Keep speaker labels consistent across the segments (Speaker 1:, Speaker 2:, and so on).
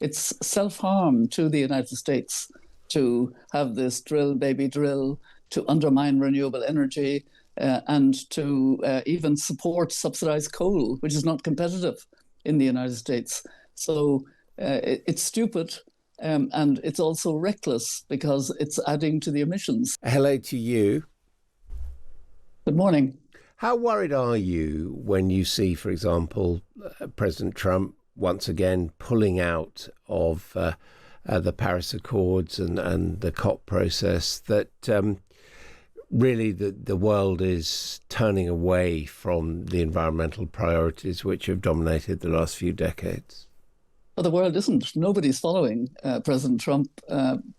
Speaker 1: It's self-harm to the United States to have this drill, baby drill, to undermine renewable energy, and to even support subsidized coal, which is not competitive in the United States. So it's stupid, and it's also reckless because it's adding to the emissions.
Speaker 2: Hello to you.
Speaker 1: Good morning.
Speaker 2: How worried are you when you see, for example, President Trump once again pulling out of the Paris Accords and the COP process, that really the world is turning away from the environmental priorities which have dominated the last few decades?
Speaker 1: Well, the world isn't. Nobody's following President Trump,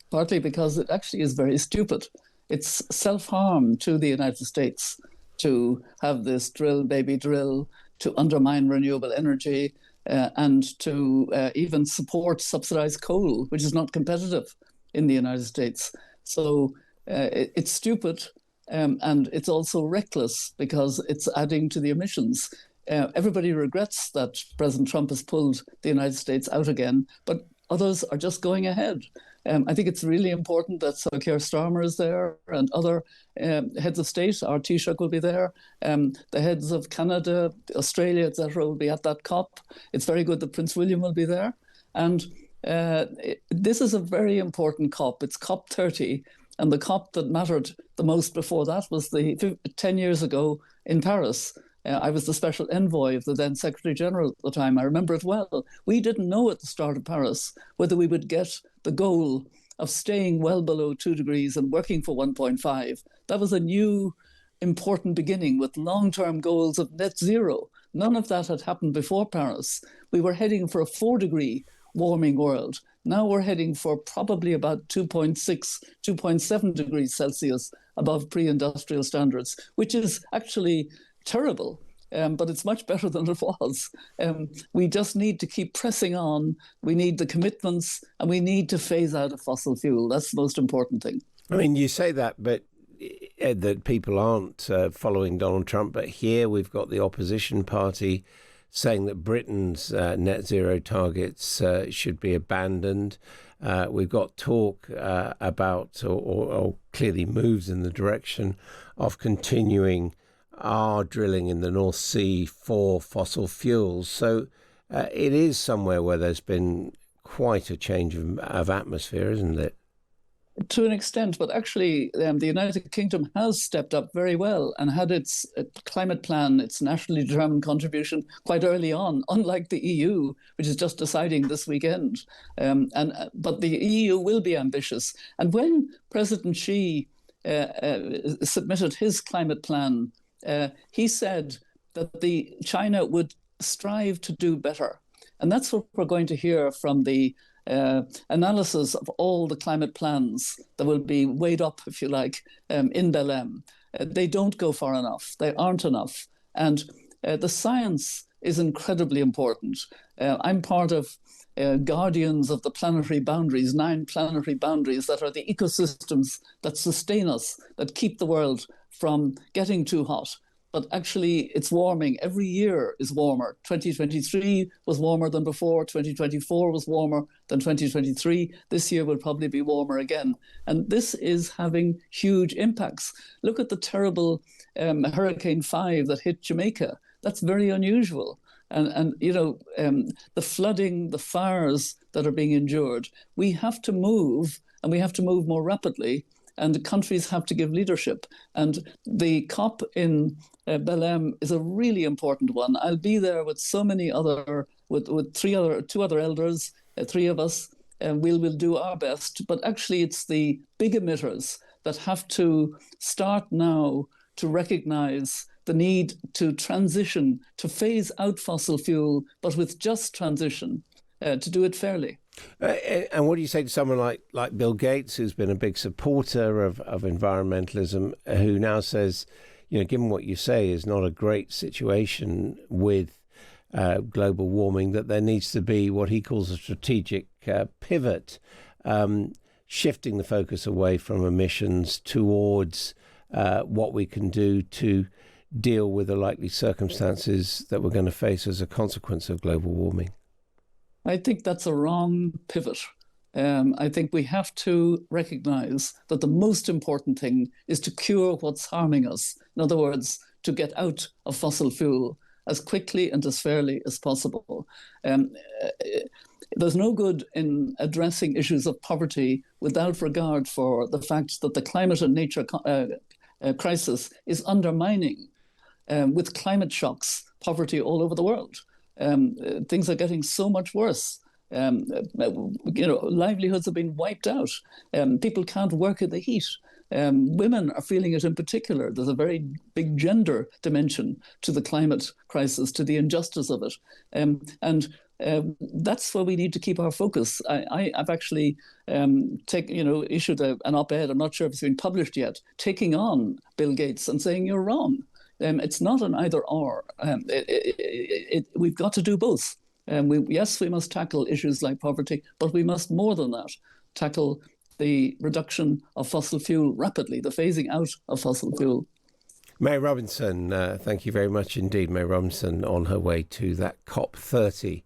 Speaker 1: partly because it actually is very stupid. It's self-harm to the United States to have this drill, baby drill, to undermine renewable energy, and to even support subsidized coal, which is not competitive in the United States. So it's stupid, and it's also reckless because it's adding to the emissions. Everybody regrets that President Trump has pulled the United States out again, but others are just going ahead. I think it's really important that Keir Starmer is there and other heads of state. Our Taoiseach will be there. The heads of Canada, Australia, etc. will be at that COP. It's very good that Prince William will be there. And this is a very important COP. It's COP 30. And the COP that mattered the most before that was the 10 years ago in Paris. I was the special envoy of the then Secretary General at the time. I remember it well. We didn't know at the start of Paris whether we would get the goal of staying well below 2 degrees and working for 1.5. That was a new, important beginning with long-term goals of net zero. None of that had happened before Paris. We were heading for a 4-degree warming world. Now we're heading for probably about 2.6, 2.7 degrees Celsius above pre-industrial standards, which is actually terrible, but it's much better than it was. We just need to keep pressing on. We need the commitments, and we need to phase out of fossil fuel. That's the most important thing.
Speaker 2: I mean, you say that, but that people aren't following Donald Trump. But here we've got the opposition party saying that Britain's net zero targets should be abandoned. We've got talk about, or clearly moves in the direction of continuing our drilling in the North Sea for fossil fuels. So it is somewhere where there's been quite a change of atmosphere, isn't it?
Speaker 1: To an extent, but actually the United Kingdom has stepped up very well and had its climate plan, its nationally determined contribution quite early on, unlike the EU, which is just deciding this weekend. But the EU will be ambitious. And when President Xi submitted his climate plan, he said that China would strive to do better. And that's what we're going to hear from the analysis of all the climate plans that will be weighed up, if you like, in Belém. They don't go far enough. They aren't enough. And the science is incredibly important. I'm part of guardians of the planetary boundaries, 9 planetary boundaries that are the ecosystems that sustain us, that keep the world from getting too hot. But actually, it's warming. Every year is warmer. 2023 was warmer than before. 2024 was warmer than 2023. This year will probably be warmer again. And this is having huge impacts. Look at the terrible Hurricane 5 that hit Jamaica. That's very unusual. And the flooding, the fires that are being endured. We have to move, and we have to move more rapidly. And the countries have to give leadership. And the COP in Belém is a really important one. I'll be there with so many other, with two other elders, 3 of us, and we'll do our best. But actually, it's the big emitters that have to start now to recognize the need to transition, to phase out fossil fuel, but with just transition, to do it fairly.
Speaker 2: And what do you say to someone like Bill Gates, who's been a big supporter of environmentalism, who now says, given what you say is not a great situation with global warming, that there needs to be what he calls a strategic pivot, shifting the focus away from emissions towards what we can do to deal with the likely circumstances that we're going to face as a consequence of global warming?
Speaker 1: I think that's a wrong pivot. I think we have to recognize that the most important thing is to cure what's harming us. In other words, to get out of fossil fuel as quickly and as fairly as possible. Um, there's no good in addressing issues of poverty without regard for the fact that the climate and nature crisis is undermining, with climate shocks, poverty all over the world. Things are getting so much worse. Livelihoods have been wiped out. People can't work in the heat. Women are feeling it in particular. There's a very big gender dimension to the climate crisis, to the injustice of it. And that's where we need to keep our focus. I've actually issued an op-ed, I'm not sure if it's been published yet, taking on Bill Gates and saying you're wrong. It's not an either or. We've got to do both. Yes, we must tackle issues like poverty, but we must more than that tackle the reduction of fossil fuel rapidly, the phasing out of fossil fuel.
Speaker 2: May Robinson, thank you very much indeed. May Robinson on her way to that COP30